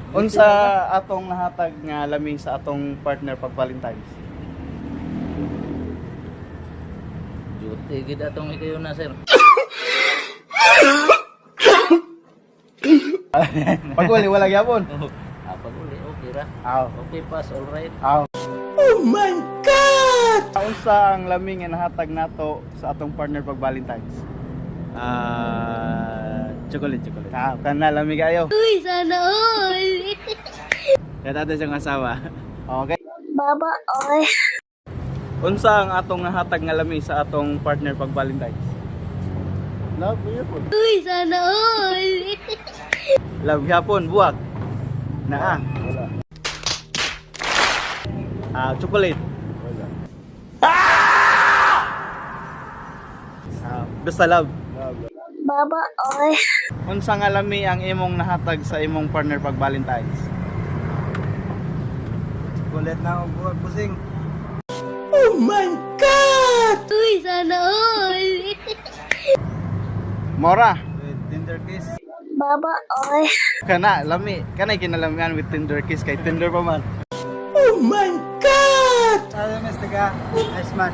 Unsa atong nahatag nga lami sa atong partner pag Valentine's? Duty gid atong ikayo na sir. Pag uli wala gyapon. Pag uli okay ra. Aw. Okay pass, all right. Aw. Oh my god. Unsa ang lami nga nahatag nato sa atong partner pag Valentine's? Chocolate. Kana lami kayo. Uy, sana all! Kaya natin siyang asawa. Okay. Baba, oy. Unsa ang atong nahatag nga lami sa atong partner pag Valentine's? Love gyapon. Uy, sana all! Love gyapon buwag. Naa. Wala. Chocolate. Wala. Basta love. Baba, oy. Unsa nga lami ang imong nahatag sa imong partner pag Valentine's? Chocolate na ako buwag pusing. Uy, sana all! Mora. With Tinder kiss. Baba, oy. Kana lami. Kanay kinalamian with Tinder kiss kay Tinder pa man. Ano mas taga? Iceman.